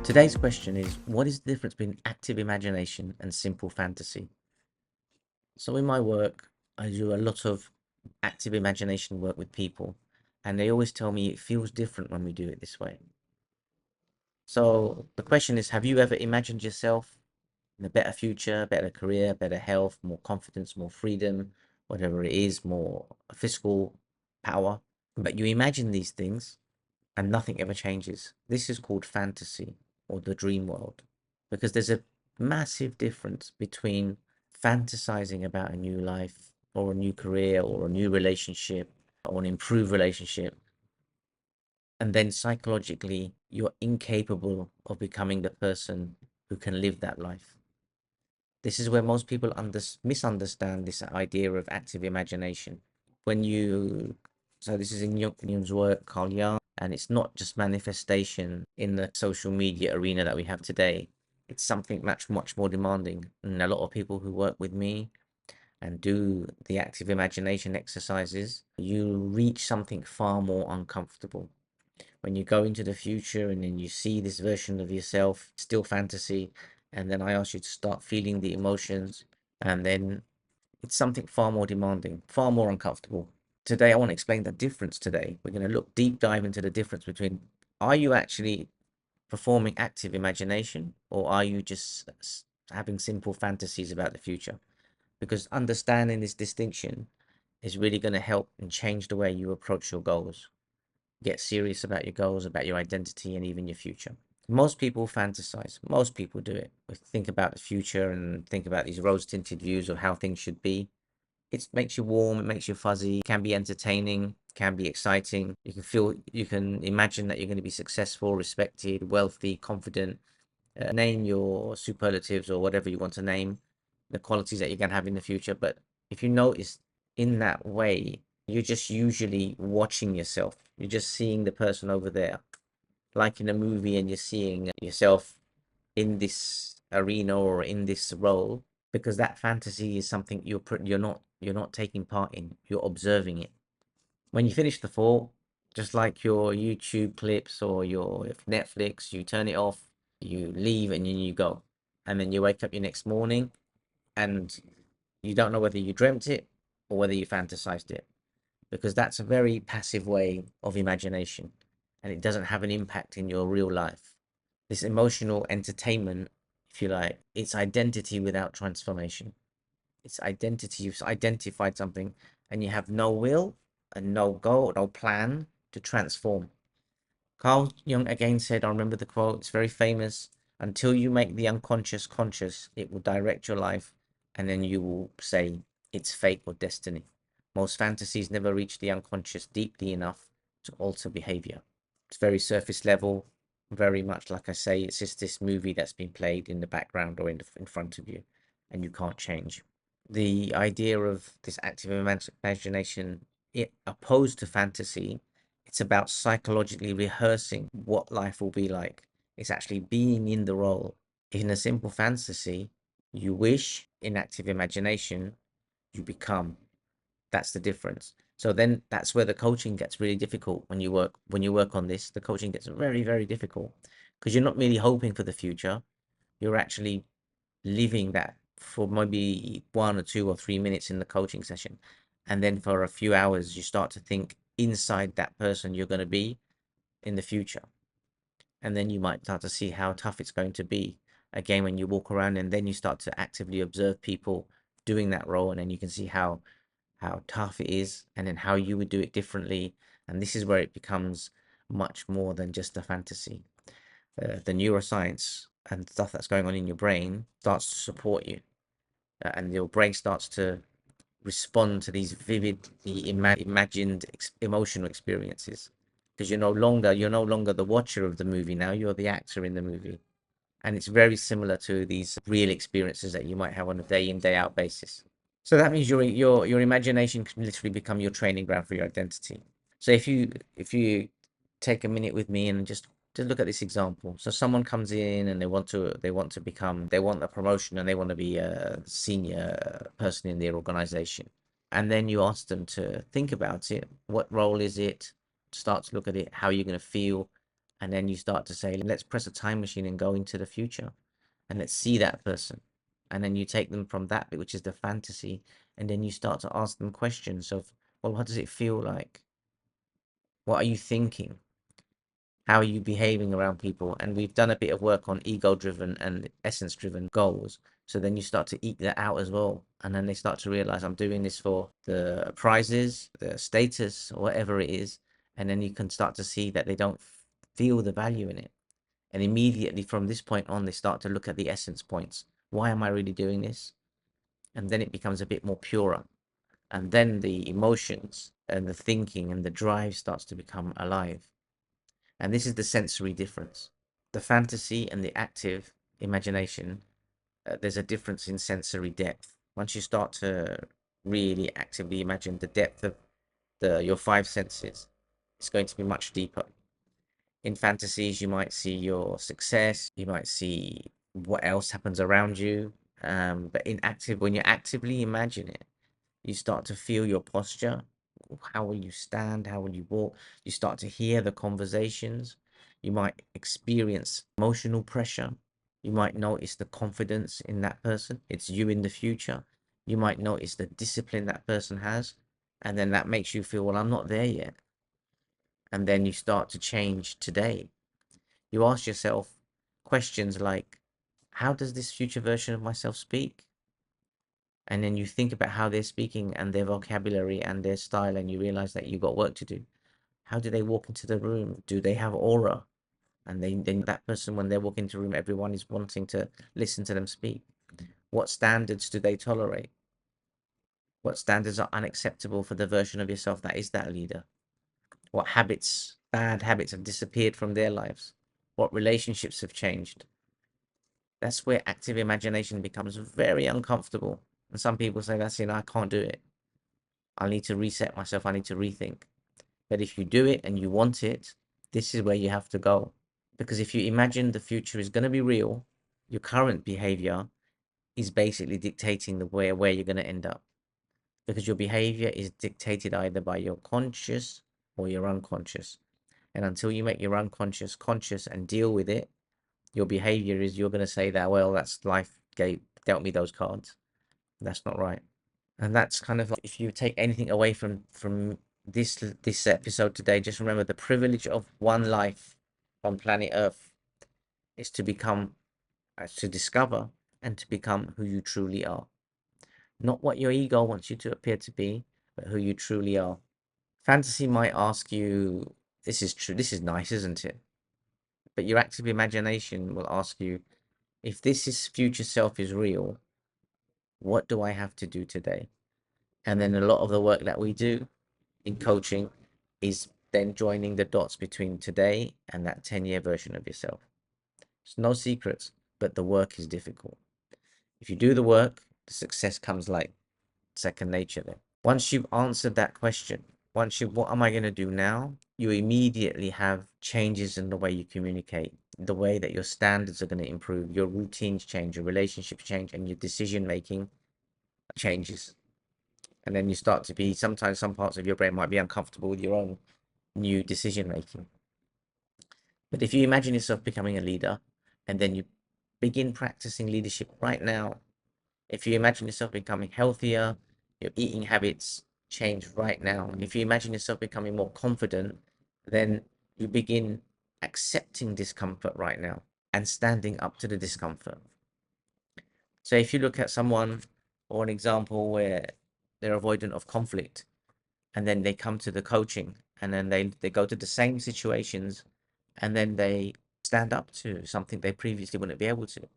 Today's question is, what is the difference between active imagination and simple fantasy? So in my work, I do a lot of active imagination work with people, and they always tell me it feels different when we do it this way. So the question is, have you ever imagined yourself in a better future, better career, better health, more confidence, more freedom, whatever it is, more physical power? But you imagine these things and nothing ever changes. This is called fantasy or the dream world, because there's a massive difference between fantasizing about a new life or a new career or a new relationship or an improved relationship, and then psychologically you're incapable of becoming the person who can live that life. This is where most people misunderstand this idea of active imagination. When you, so this is in Jung's work, Carl Jung, and it's not just manifestation in the social media arena that we have today. It's something much more demanding. And a lot of people who work with me and do the active imagination exercises, you reach something far more uncomfortable. When you go into the future and then you see this version of yourself, still fantasy, and then I ask you to start feeling the emotions, and then it's something far more demanding, far more uncomfortable. Today, I want to explain the difference today. We're going to look deep dive into the difference between, are you actually performing active imagination, or are you just having simple fantasies about the future? Because understanding this distinction is really going to help and change the way you approach your goals. Get serious about your goals, about your identity, and even your future. Most people fantasize. Most people do it. We think about the future and think about these rose-tinted views of how things should be. It makes you warm, it makes you fuzzy, can be entertaining, can be exciting. You can imagine that you're going to be successful, respected, wealthy, confident. Name your superlatives or whatever you want to name, the qualities that you're going to have in the future. But if you notice, in that way, you're just usually watching yourself. You're just seeing the person over there, like in a movie, and you're seeing yourself in this arena or in this role, because that fantasy is something you're not taking part in. You're observing it. When you finish the fall, just like your YouTube clips or your Netflix, you turn it off, you leave, and then you go. And then you wake up your next morning and you don't know whether you dreamt it or whether you fantasized it, because that's a very passive way of imagination and it doesn't have an impact in your real life. This emotional entertainment, if you like, it's identity without transformation. It's identity. You've identified something and you have no will and no goal, no plan to transform. Carl Jung again said, I remember the quote, it's very famous: until you make the unconscious conscious, it will direct your life, and then you will say it's fate or destiny. Most fantasies never reach the unconscious deeply enough to alter behavior. It's very surface level, very much like I say, it's just this movie that's been played in the background or in front of you, and you can't change. The idea of this active imagination, it opposed to fantasy, it's about psychologically rehearsing what life will be like. It's actually being in the role. In a simple fantasy, you wish; in active imagination, you become. That's the difference. So then that's where the coaching gets really difficult. When you work on this, the coaching gets very difficult, because you're not merely hoping for the future, you're actually living that for maybe 1 or 2 or 3 minutes in the coaching session. And then for a few hours, you start to think inside that person you're going to be in the future. And then you might start to see how tough it's going to be again when you walk around, and then you start to actively observe people doing that role, and then you can see how tough it is, and then how you would do it differently. And this is where it becomes much more than just a fantasy. The neuroscience and stuff that's going on in your brain starts to support you, and your brain starts to respond to these vividly imagined emotional experiences, because you're no longer the watcher of the movie. Now you're the actor in the movie, and it's very similar to these real experiences that you might have on a day in, day out basis. So that means your imagination can literally become your training ground for your identity. So if you take a minute with me and just look at this example. So someone comes in and they want a promotion and they want to be a senior person in their organization. And then you ask them to think about it. What role is it? Start to look at it. How are you going to feel? And then you start to say, let's press a time machine and go into the future and let's see that person. And then you take them from that bit, which is the fantasy, and then you start to ask them questions of, well, what does it feel like? What are you thinking? How are you behaving around people? And we've done a bit of work on ego driven and essence driven goals. So then you start to eke that out as well. And then they start to realize I'm doing this for the prizes, the status, or whatever it is. And then you can start to see that they don't feel the value in it. And immediately from this point on, they start to look at the essence points. Why am I really doing this? And then it becomes a bit more purer. And then the emotions and the thinking and the drive starts to become alive. And this is the sensory difference. The fantasy and the active imagination, there's a difference in sensory depth. Once you start to really actively imagine the depth of your five senses, it's going to be much deeper. In fantasies, you might see your success, you might see what else happens around you. But in active, when you actively imagine it, you start to feel your posture. How will you stand? How will you walk? You start to hear the conversations. You might experience emotional pressure. You might notice the confidence in that person. It's you in the future. You might notice the discipline that person has. And then that makes you feel, well, I'm not there yet. And then you start to change today. You ask yourself questions like, how does this future version of myself speak? And then you think about how they're speaking and their vocabulary and their style, and you realize that you've got work to do. How do they walk into the room? Do they have aura? And then that person, when they walk into the room, everyone is wanting to listen to them speak. What standards do they tolerate? What standards are unacceptable for the version of yourself that is that leader? What habits, bad habits, have disappeared from their lives? What relationships have changed? That's where active imagination becomes very uncomfortable. And some people say, that's I can't do it. I need to reset myself. I need to rethink. But if you do it and you want it, this is where you have to go. Because if you imagine the future is going to be real, your current behavior is basically dictating the where you're going to end up. Because your behavior is dictated either by your conscious or your unconscious. And until you make your unconscious conscious and deal with it, your behavior is you're going to say that, well, that's life dealt me those cards. That's not right. And that's kind of like, if you take anything away from this episode today, just remember the privilege of one life on planet Earth is to become, to discover and to become who you truly are. Not what your ego wants you to appear to be, but who you truly are. Fantasy might ask you, this is true, this is nice, isn't it? But your active imagination will ask you, if this is future self is real, what do I have to do today? And then a lot of the work that we do in coaching is then joining the dots between today and that 10-year version of yourself. It's no secrets, but the work is difficult. If you do the work, the success comes like second nature then. Once you've answered that question, what am I going to do now? You immediately have changes in the way you communicate, the way that your standards are going to improve, your routines change, your relationships change, and your decision making changes. And then you start to be, sometimes some parts of your brain might be uncomfortable with your own new decision making. But if you imagine yourself becoming a leader and then you begin practicing leadership right now, if you imagine yourself becoming healthier, your eating habits change right now. If you imagine yourself becoming more confident, then you begin accepting discomfort right now and standing up to the discomfort. So if you look at someone or an example where they're avoidant of conflict, and then they come to the coaching and then they go to the same situations and then they stand up to something they previously wouldn't be able to.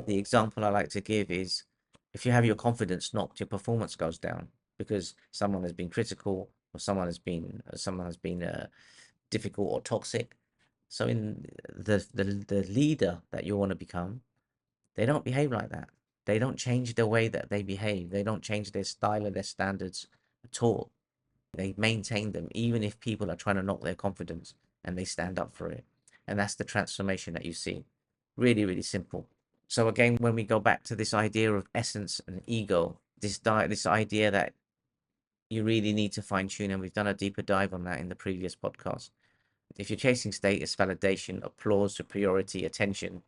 The example I like to give is, if you have your confidence knocked, your performance goes down because someone has been critical or someone has been difficult or toxic. So in the leader that you want to become, they don't behave like that. They don't change the way that they behave. They don't change their style or their standards at all. They maintain them even if people are trying to knock their confidence, and they stand up for it. And that's the transformation that you see. Really, really simple. So again, when we go back to this idea of essence and ego, this idea that you really need to fine tune, and we've done a deeper dive on that in the previous podcast. If you're chasing status, validation, applause, superiority, attention,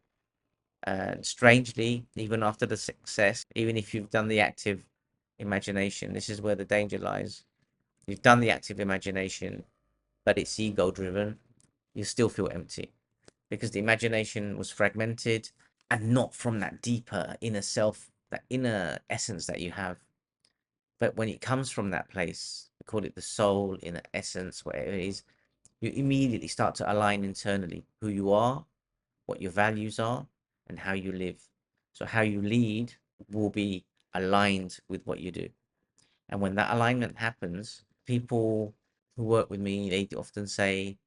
strangely, even after the success, even if you've done the active imagination, this is where the danger lies. You've done the active imagination, but it's ego driven, you still feel empty because the imagination was fragmented and not from that deeper inner self, that inner essence that you have. But when it comes from that place, we call it the soul, inner essence, whatever it is, you immediately start to align internally who you are, what your values are, and how you live. So how you lead will be aligned with what you do. And when that alignment happens, people who work with me, they often say,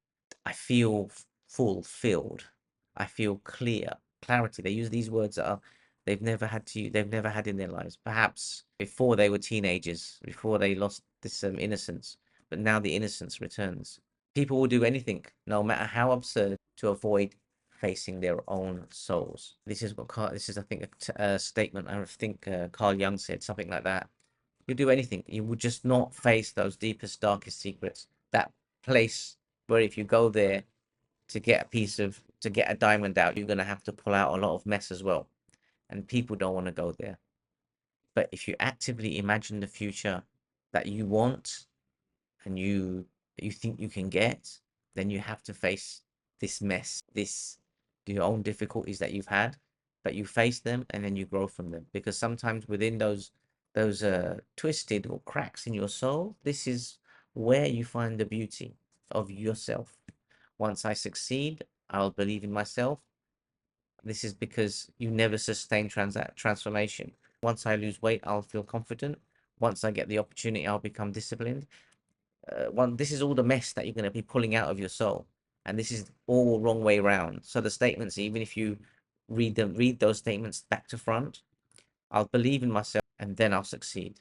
I feel fulfilled. I feel clear, clarity. They use these words that are they've never had in their lives. Perhaps before they were teenagers, before they lost this innocence, but now the innocence returns. People will do anything, no matter how absurd, to avoid facing their own souls. This is what this is, I think, a statement. I think Carl Jung said something like that. You do anything, you would just not face those deepest, darkest secrets. That place where if you go there to get to get a diamond out, you're gonna have to pull out a lot of mess as well. And people don't want to go there. But if you actively imagine the future that you want and you think you can get, then you have to face this mess, this your own difficulties that you've had, but you face them and then you grow from them. Because sometimes within those twisted or cracks in your soul, this is where you find the beauty of yourself. Once I succeed, I'll believe in myself. This is because you never sustain transformation. Once I lose weight, I'll feel confident. Once I get the opportunity, I'll become disciplined. This is all the mess that you're going to be pulling out of your soul, and this is all wrong way around. So the statements, even if you read those statements back to front, I'll believe in myself and then I'll succeed.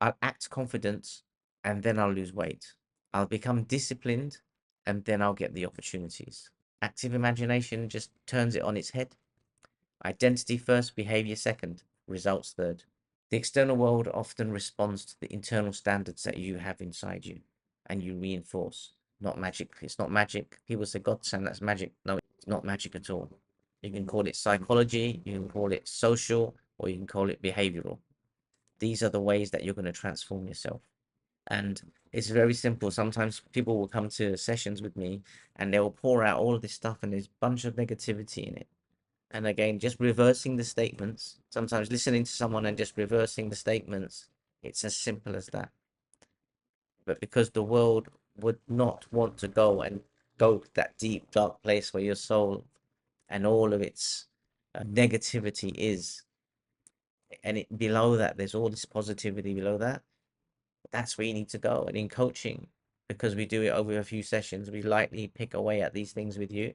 I'll act confident and then I'll lose weight. I'll become disciplined and then I'll get the opportunities. Active imagination just turns it on its head. Identity first, behavior second, results third. The external world often responds to the internal standards that you have inside you and you reinforce. Not magic. It's not magic. People say, God, Sam, that's magic. No, it's not magic at all. You can call it psychology, you can call it social, or you can call it behavioral. These are the ways that you're going to transform yourself. And it's very simple. Sometimes people will come to sessions with me and they will pour out all of this stuff and there's a bunch of negativity in it. And again, just reversing the statements, sometimes listening to someone and just reversing the statements, it's as simple as that. But because the world would not want to go to that deep, dark place where your soul and all of its negativity is, and below that, there's all this positivity below that. That's where you need to go. And in coaching, because we do it over a few sessions, we lightly pick away at these things with you.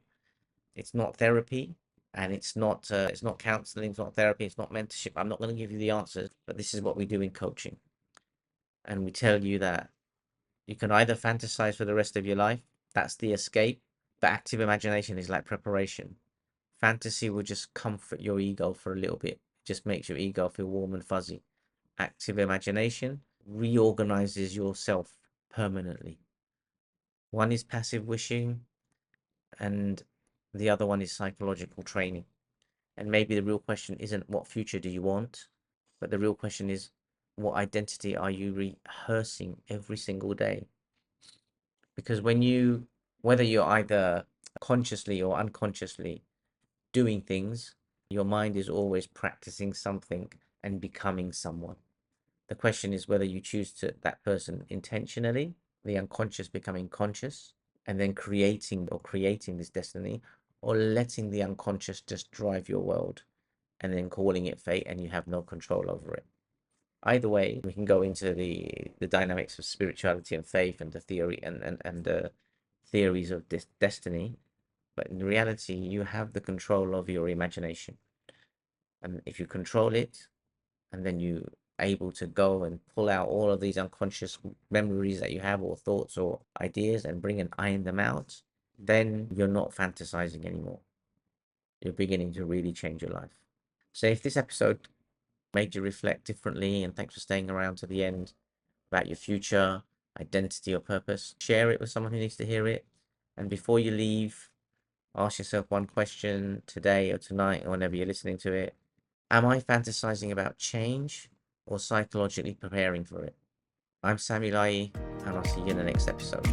It's not therapy, and it's not counseling, it's not therapy, it's not mentorship. I'm not going to give you the answers, but this is what we do in coaching. And we tell you that you can either fantasize for the rest of your life, that's the escape, but active imagination is like preparation. Fantasy will just comfort your ego for a little bit, just makes your ego feel warm and fuzzy. Active imagination reorganizes yourself permanently. One is passive wishing, and the other one is psychological training. And maybe the real question isn't what future do you want, but the real question is what identity are you rehearsing every single day? Because whether you're either consciously or unconsciously doing things, your mind is always practicing something and becoming someone. The question is whether you choose to that person intentionally, the unconscious becoming conscious, and then creating this destiny, or letting the unconscious just drive your world and then calling it fate and you have no control over it. Either way, we can go into the dynamics of spirituality and faith and the theory and the theories of this destiny, but in reality, you have the control of your imagination. And if you control it, and then you able to go and pull out all of these unconscious memories that you have or thoughts or ideas and bring and iron them out, then you're not fantasizing anymore. You're beginning to really change your life. So if this episode made you reflect differently, and thanks for staying around to the end, about your future, identity or purpose, share it with someone who needs to hear it. And before you leave, ask yourself one question today or tonight or whenever you're listening to it. Am I fantasizing about change or psychologically preparing for it? I'm Samuel Lai, and I'll see you in the next episode.